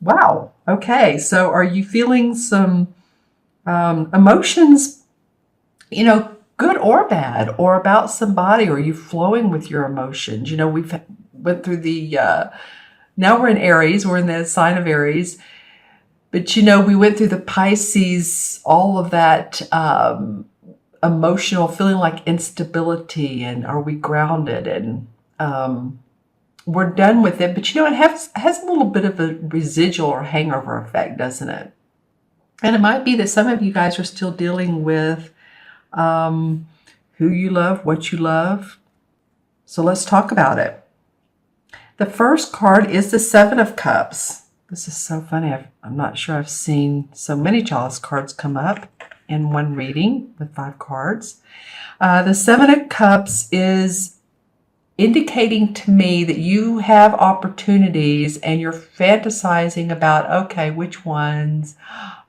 Wow. Okay. So are you feeling some emotions, good or bad, or about somebody? Or are you flowing with your emotions? We've went through now we're in Aries, we're in the sign of Aries. But we went through the Pisces, all of that emotional feeling like instability, and are we grounded? And we're done with it. But it has a little bit of a residual or hangover effect, doesn't it? And it might be that some of you guys are still dealing with who you love, what you love. So let's talk about it. The first card is the Seven of Cups. This is so funny. I'm not sure I've seen so many chalice cards come up in one reading with 5 cards. The Seven of Cups is indicating to me that you have opportunities and you're fantasizing about, okay, which ones?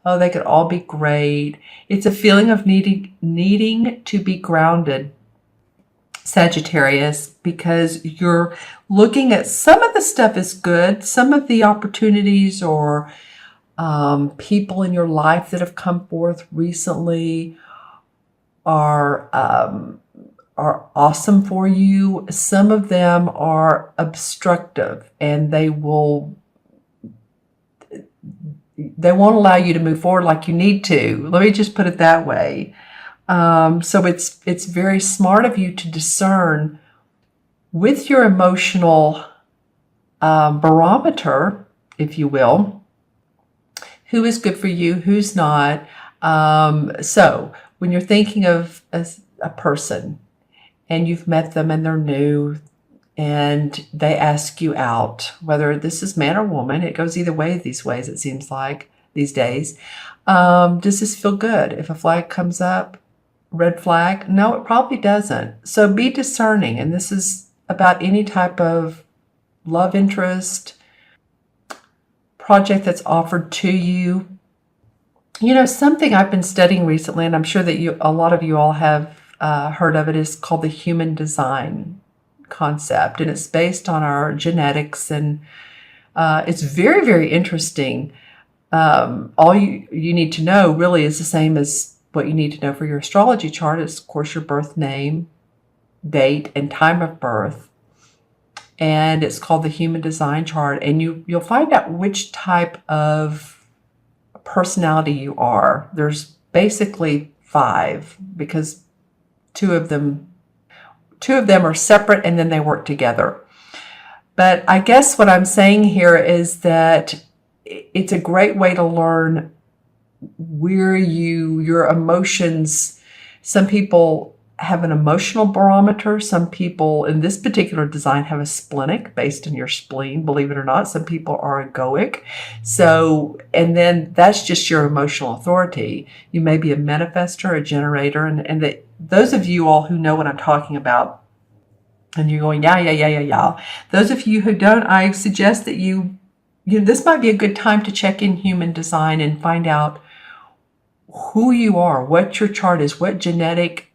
Oh, they could all be great. It's a feeling of needing to be grounded, Sagittarius, because you're looking at some of the stuff is good. Some of the opportunities or people in your life that have come forth recently are awesome for you. Some of them are obstructive, and they won't allow you to move forward like you need to. Let me just put it that way. So it's very smart of you to discern with your emotional barometer, if you will, who is good for you, who's not. So when you're thinking of a person and you've met them and they're new and they ask you out, whether this is man or woman, it goes either way these ways, it seems like these days. Does this feel good? If a flag comes up, red flag? No, it probably doesn't. So be discerning. And this is about any type of love interest, project that's offered to you. Something I've been studying recently, and I'm sure that a lot of you all have heard of it, is called the human design concept. And it's based on our genetics, and it's very, very interesting. All you need to know really is the same as what you need to know for your astrology chart. Is, of course, your birth name, date, and time of birth. And it's called the human design chart. And you'll find out which type of personality you are. There's basically 5, because two of them are separate and then they work together. But I guess what I'm saying here is that it's a great way to learn where your emotions. Some people have an emotional barometer. Some people in this particular design have a splenic based on your spleen, believe it or not. Some people are egoic. So, and then that's just your emotional authority. You may be a manifestor, a generator, and those of you all who know what I'm talking about, and you're going, yeah. Those of you who don't, I suggest that this might be a good time to check in human design and find out who you are, what your chart is, what genetic,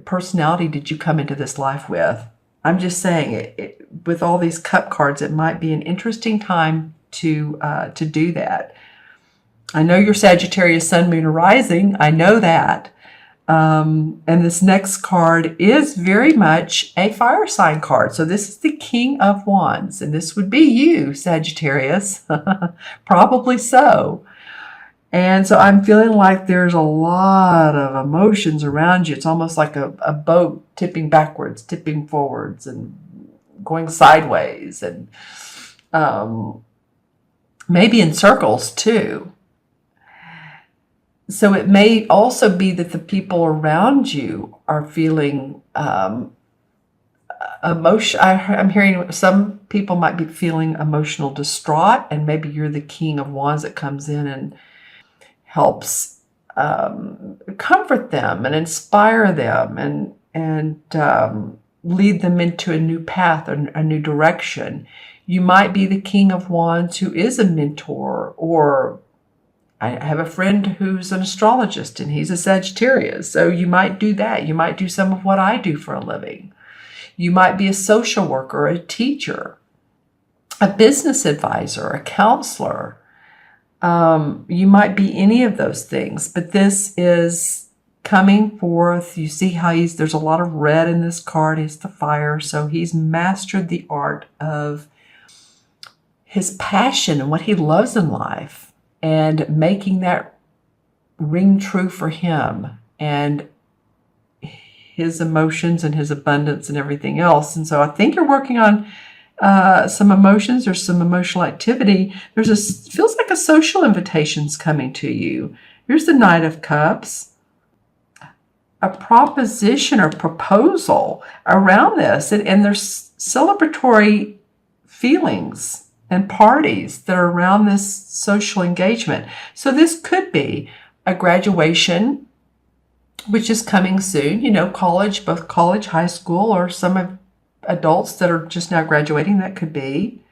personality did you come into this life with. I'm just saying, with all these cup cards, it might be an interesting time to do that. I know you're Sagittarius, Sun, Moon, or Rising. I know that. And this next card is very much a fire sign card. So this is the King of Wands, and this would be you, Sagittarius. Probably so. And so I'm feeling like there's a lot of emotions around you. It's almost like a boat tipping backwards, tipping forwards, and going sideways, and maybe in circles too. So it may also be that the people around you are feeling emotion. I'm hearing some people might be feeling emotional distraught, and maybe you're the King of Wands that comes in and helps comfort them and inspire them and lead them into a new path, a new direction. You might be the King of Wands who is a mentor, or I have a friend who's an astrologist and he's a Sagittarius. So you might do that. You might do some of what I do for a living. You might be a social worker, a teacher. a business advisor, a counselor. You might be any of those things, but this is coming forth. You see how there's a lot of red in this card. It's the fire. So he's mastered the art of his passion and what he loves in life and making that ring true for him and his emotions and his abundance and everything else. And so I think you're working on some emotions or some emotional activity. Feels like a social invitation's coming to you. Here's the Knight of Cups. A proposition or proposal around this. And there's celebratory feelings and parties that are around this social engagement. So this could be a graduation, which is coming soon, college, both college, high school, or some of adults that are just now graduating. That could be.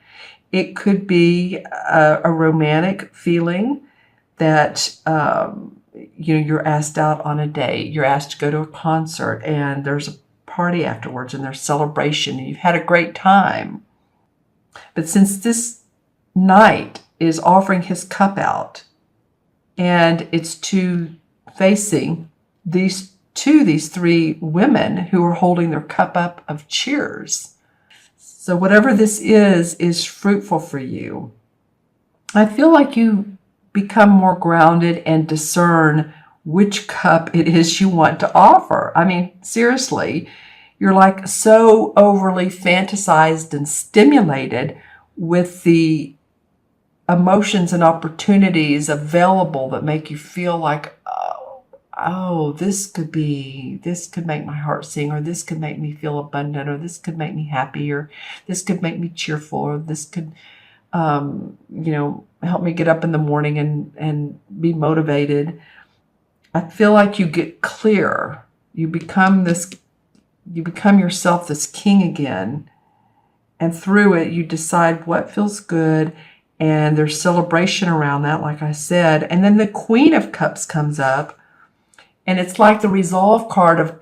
It could be a romantic feeling that, you're asked out on a date. You're asked to go to a concert and there's a party afterwards and there's celebration and you've had a great time. But since this knight is offering his cup out and it's facing these three women who are holding their cup up of cheers. So whatever this is fruitful for you. I feel like you become more grounded and discern which cup it is you want to offer. I mean, seriously, you're like so overly fantasized and stimulated with the emotions and opportunities available that make you feel like, oh, this could make my heart sing, or this could make me feel abundant, or this could make me happy, or this could make me cheerful, or this could, help me get up in the morning and be motivated. I feel like you get clear. You become yourself, this king again. And through it, you decide what feels good. And there's celebration around that, like I said. And then the Queen of Cups comes up. And it's like the resolve card of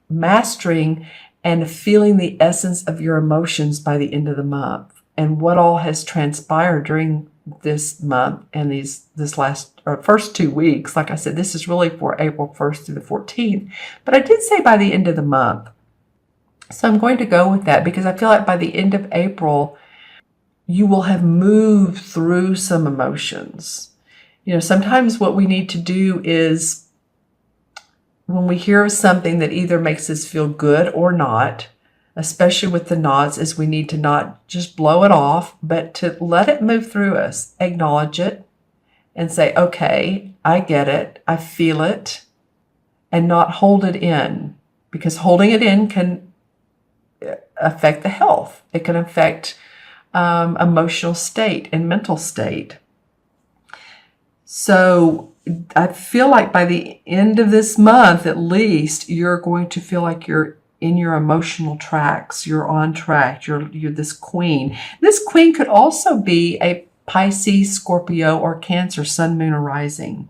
mastering and feeling the essence of your emotions by the end of the month. And what all has transpired during this month and first 2 weeks. Like I said, this is really for April 1st through the 14th. But I did say by the end of the month. So I'm going to go with that because I feel like by the end of April, you will have moved through some emotions. Sometimes what we need to do is when we hear something that either makes us feel good or not, especially with the knots, is we need to not just blow it off, but to let it move through us, acknowledge it, and say, okay, I get it, I feel it, and not hold it in, because holding it in can affect the health. It can affect emotional state and mental state. So I feel like by the end of this month, at least, you're going to feel like you're in your emotional tracks. You're on track. You're this queen. This queen could also be a Pisces, Scorpio, or Cancer, sun, moon, or rising.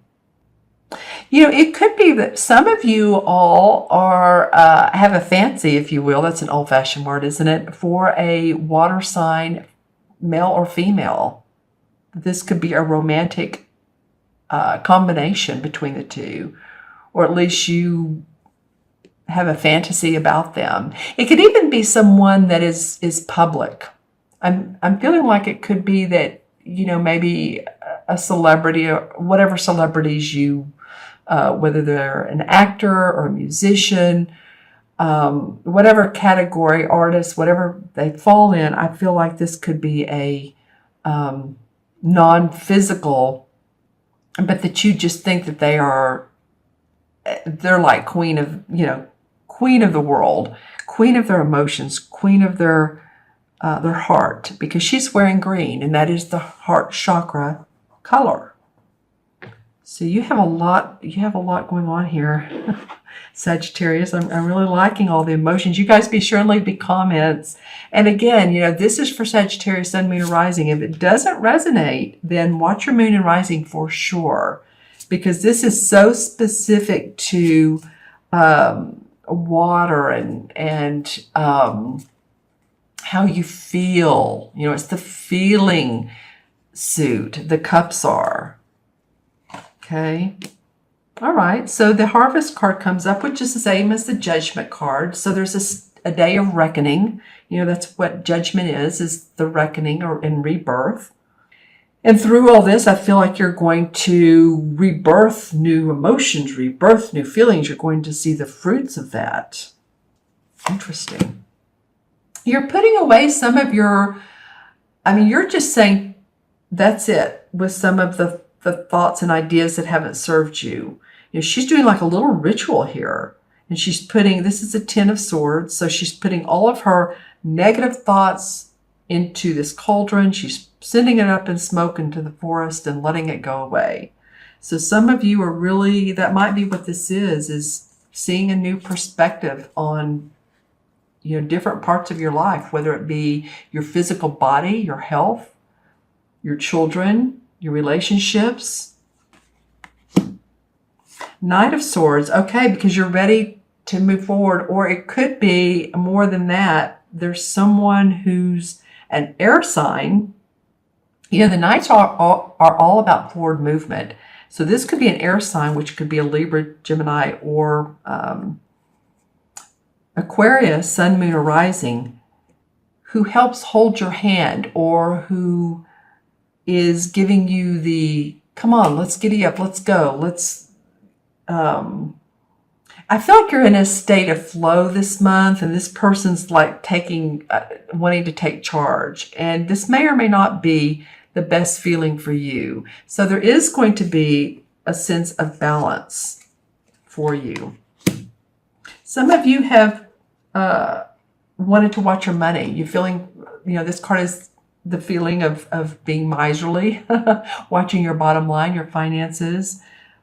It could be that some of you all have a fancy, if you will, that's an old-fashioned word, isn't it, for a water sign, male or female. This could be a romantic combination between the two, or at least you have a fantasy about them. It could even be someone that is public. I'm feeling like it could be that, maybe a celebrity or whatever celebrities you, whether they're an actor or a musician, whatever category, artist, whatever they fall in, I feel like this could be a non-physical, but that you just think that they're like queen of the world, queen of their emotions, queen of their heart, because she's wearing green, and that is the heart chakra color. So you have a lot going on here, Sagittarius. I'm really liking all the emotions. You guys be sure and leave me comments. And again, this is for Sagittarius, sun, moon, and rising. If it doesn't resonate, then watch your moon and rising for sure, because this is so specific to water and how you feel. It's the feeling suit. The cups are. Okay. All right. So the harvest card comes up, which is the same as the judgment card. So there's a day of reckoning. That's what judgment is the reckoning or in rebirth. And through all this, I feel like you're going to rebirth new emotions, rebirth new feelings. You're going to see the fruits of that. Interesting. You're putting away some of you're just saying that's it with some of the thoughts and ideas that haven't served you. She's doing like a little ritual here. And she's putting, this is a 10 of swords. So she's putting all of her negative thoughts into this cauldron. She's sending it up in smoke into the forest and letting it go away. So some of you are really, that might be what this is seeing a new perspective on, different parts of your life, whether it be your physical body, your health, your children, your relationships. Knight of Swords, okay, because you're ready to move forward, or it could be more than that. There's someone who's an air sign. The Knights are all about forward movement. So this could be an air sign, which could be a Libra, Gemini, or Aquarius, Sun, Moon, or Rising, who helps hold your hand or who is giving you the, come on, let's giddy up, let's go, I feel like you're in a state of flow this month, and this person's like wanting to take charge. And this may or may not be the best feeling for you. So there is going to be a sense of balance for you. Some of you have wanted to watch your money. You're feeling, this card is the feeling of being miserly, watching your bottom line, your finances.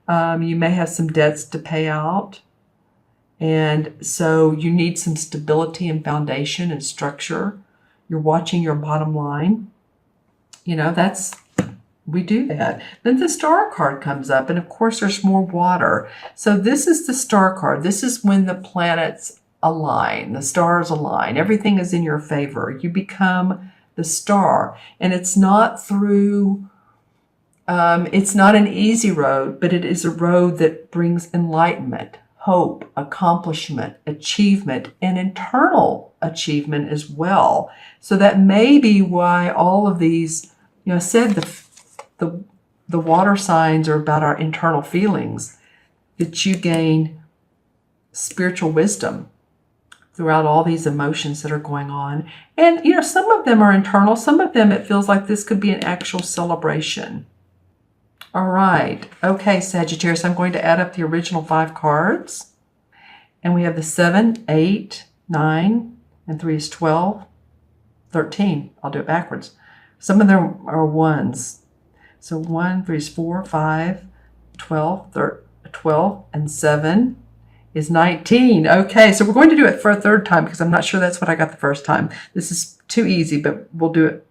You may have some debts to pay out. And so you need some stability and foundation and structure. You're watching your bottom line. We do that. Then the Star card comes up, and of course there's more water. So this is the Star card. This is when the planets align, the stars align, everything is in your favor. You become the star, and it's not through, it's not an easy road, but it is a road that brings enlightenment, hope, accomplishment, achievement, and internal achievement as well. So that may be why all of these, I said the water signs are about our internal feelings, that you gain spiritual wisdom throughout all these emotions that are going on. And, some of them are internal. Some of them, it feels like this could be an actual celebration. All right. Okay, Sagittarius, I'm going to add up the original 5 cards. And we have the 7, 8, 9, and 3 is 12, 13. I'll do it backwards. Some of them are ones. So 1, 3 is 4, 5, 12, 12, and 7 is 19. Okay, so we're going to do it for a third time because I'm not sure that's what I got the first time. This is too easy, but we'll do it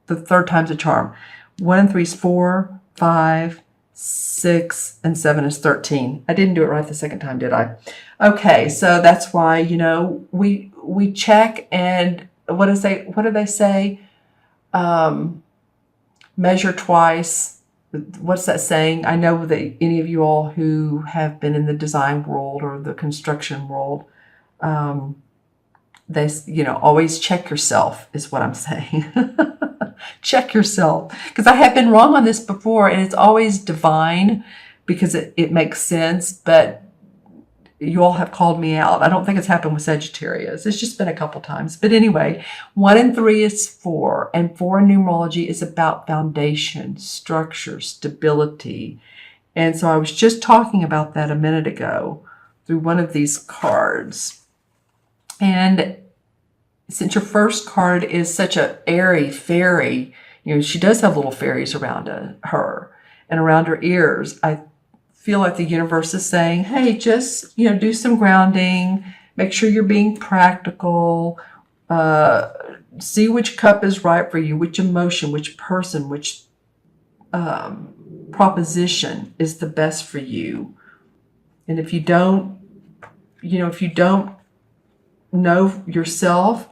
the third time's a charm. 1 and 3 is 4, 5, 6, and 7 is 13. I didn't do it right the second time, did I? Okay, so that's why, we check, and what do they say? Measure twice. What's that saying? I know that any of you all who have been in the design world or the construction world, they, always check yourself is what I'm saying. Check yourself. Because I have been wrong on this before, and it's always divine because it makes sense, but you all have called me out. I don't think it's happened with Sagittarius. It's just been a couple times. But anyway, 1 and 3 is 4. And 4 in numerology is about foundation, structure, stability. And so I was just talking about that a minute ago through one of these cards. And since your first card is such a airy fairy, she does have little fairies around her and around her ears. I feel like the universe is saying, hey, just, do some grounding, make sure you're being practical, see which cup is right for you, which emotion, which person, which proposition is the best for you. And if you don't know yourself,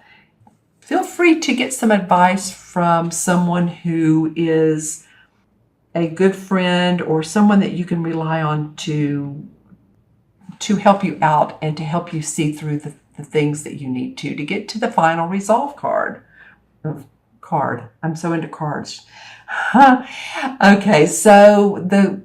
feel free to get some advice from someone who is a good friend or someone that you can rely on to help you out and to help you see through the things that you need to get to the final resolve card. I'm so into cards. Okay, so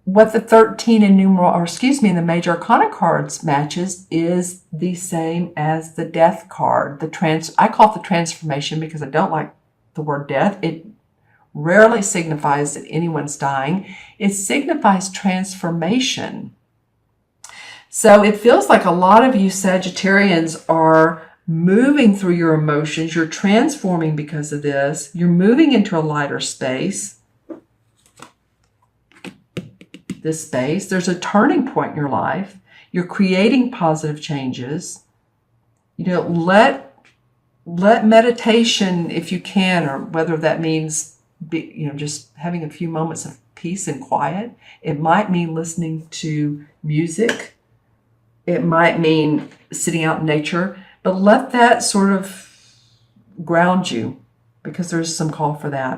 what the 13 in numeral, or excuse me, in the major arcana cards matches is the same as the death card. I call it the transformation because I don't like the word death. It rarely signifies that anyone's dying. It signifies transformation. So it feels like a lot of you Sagittarians are moving through your emotions. You're transforming because of this. You're moving into a lighter space. This space. There's a turning point in your life. You're creating positive changes. Let meditation, if you can, or whether that means just having a few moments of peace and quiet. It might mean listening to music. It might mean sitting out in nature, but let that sort of ground you because there's some call for that.